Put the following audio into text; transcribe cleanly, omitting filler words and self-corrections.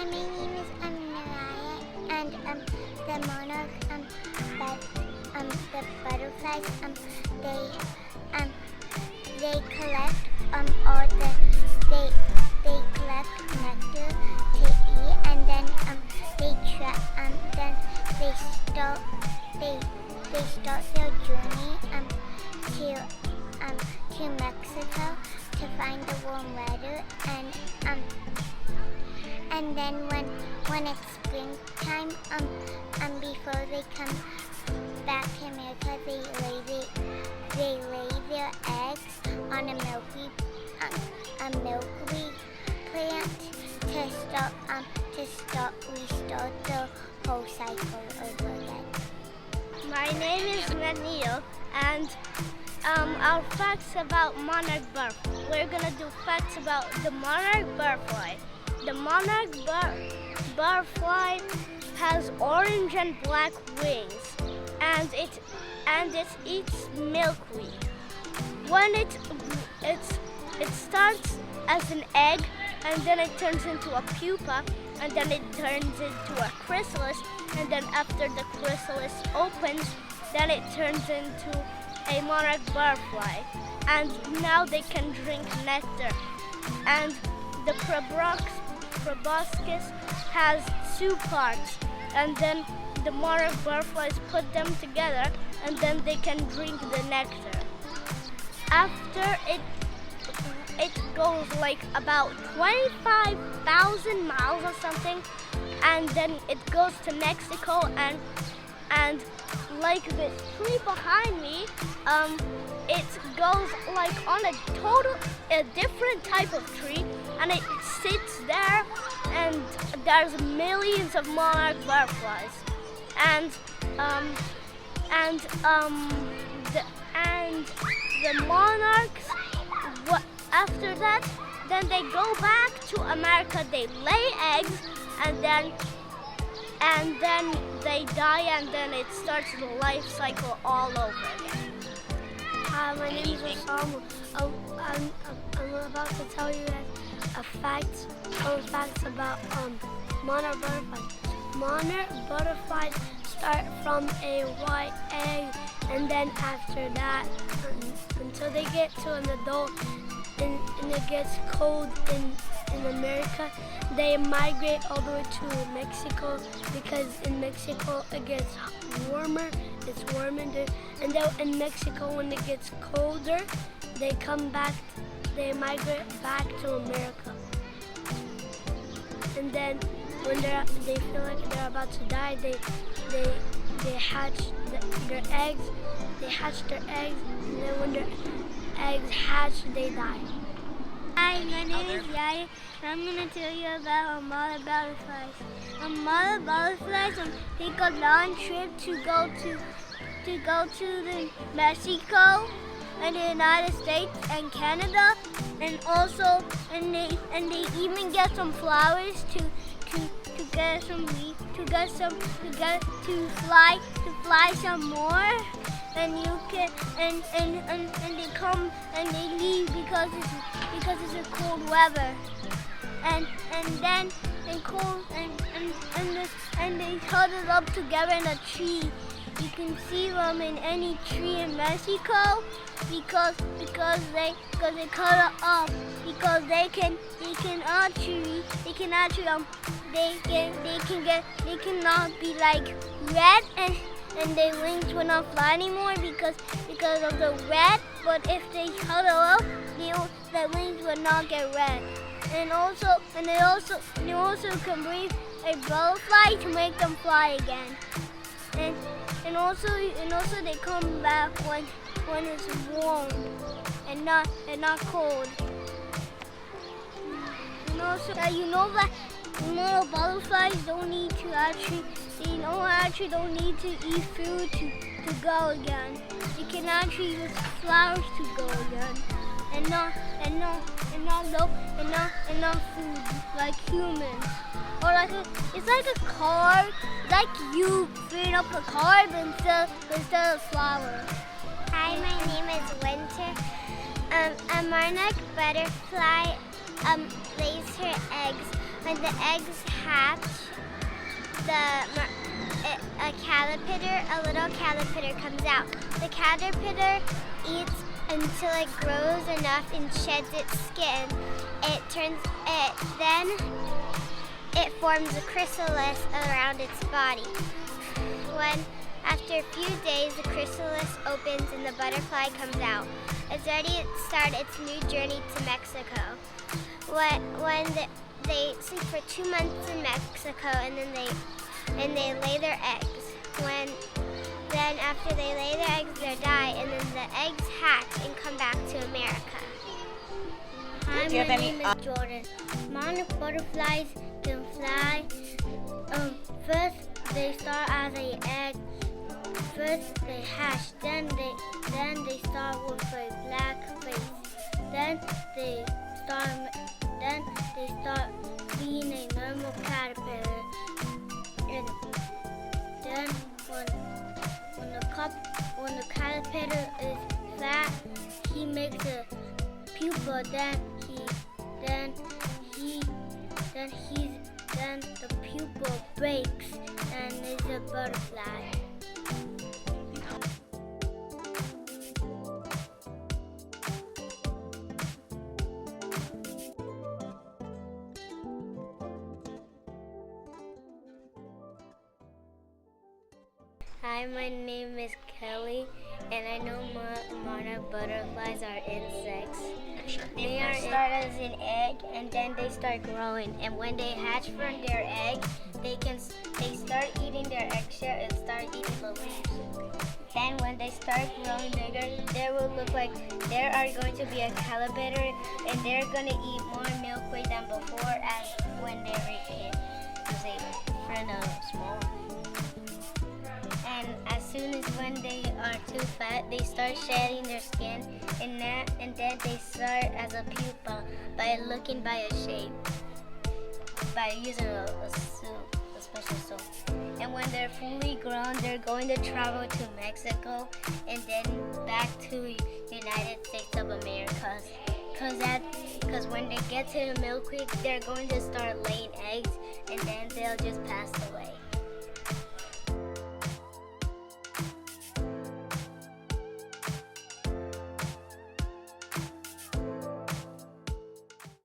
my name is Naraya, and the monarch, the butterflies, they collect all they collect nectar to eat, and then they start their journey to Mexico to find the warm weather, and then when it's springtime, before they come back to America, they lay their eggs on a milkweed plant to restart the whole cycle over again. My name is Neil, and our facts about monarch butterfly. We're gonna do facts about the monarch butterfly. The monarch butterfly has orange and black wings, and it eats milkweed. When it starts as an egg, and then it turns into a pupa, and then it turns into a chrysalis, and then after the chrysalis opens, then it turns into a monarch butterfly, and now they can drink nectar. And the proboscis has two parts, and then the monarch butterflies put them together, and then they can drink the nectar. After it goes like about 25,000 miles or something, and then it goes to Mexico, and like this tree behind me, it goes like on a different type of tree, and it sits there, and there's millions of monarch butterflies, and the monarchs, after that, then they go back to America. They lay eggs, and then they die, and then it starts the life cycle all over again. Hi, my name is Osama. I'm about to tell you guys facts about monarch butterflies. Monarch butterflies start from a white egg, and then after that, until they get to an adult, and it gets cold in America, they migrate all the way to Mexico, because in Mexico it gets warmer. It's warmer there, and then in Mexico when it gets colder, they migrate back to America. And then when they feel like they're about to die, they hatch their eggs. They hatch their eggs, and then when their eggs hatch, they die. Hi, my name is Yaya, and I'm going to tell you about mother butterflies. Mother butterflies take a long trip to go to the Mexico and the United States and Canada, and they even get some flowers to fly some more. And you can and they come and they leave because it's a cold weather, and then they cold and they huddle up together in a tree. You can see them in any tree in Mexico because they cuddle up, because they cannot be like red, and their wings will not fly anymore because of the red. But if they huddle up, their wings will not get red. And they also can breathe a butterfly to make them fly again. And also they come back when it's warm and not cold. And also butterflies don't need to eat food to go again. They can actually use flowers to go again, and not food like humans. Or it's like a car, like you filling up a car instead of flowers. Hi, my name is Winter. A monarch butterfly lays her eggs when the eggs hatch, a little caterpillar comes out. The caterpillar eats until it grows enough and sheds its skin. Then it forms a chrysalis around its body. After a few days, the chrysalis opens and the butterfly comes out. It's ready to start its new journey to Mexico. They sleep for 2 months in Mexico, and then they lay their eggs. Then after they lay their eggs, they die, and then the eggs hatch and come back to America. Hi, Do you have my any name is Jordan. Monarch butterflies can fly. First, they start as an egg. First, they hatch. Then they start with a black face. Then they start being a normal caterpillar. And then when the caterpillar is fat, he makes a pupa. Then the pupa breaks and is a butterfly. Hi, my name is Kelly, and I know monarch butterflies are insects. They start as an egg, and then they start growing. And when they hatch from their egg, they start eating their eggshell and start eating the leaves. Then when they start growing bigger, they will look like they are going to be a caterpillar, and they're going to eat more milkweed than before as when they were a kid, because they were small. And as soon as when they are too fat, they start shedding their skin, and then they start as a pupa by a shape, by using a special soap. And when they're fully grown, they're going to travel to Mexico and then back to United States of America. Because when they get to the milkweed, they're going to start laying eggs, and then they'll just pass away.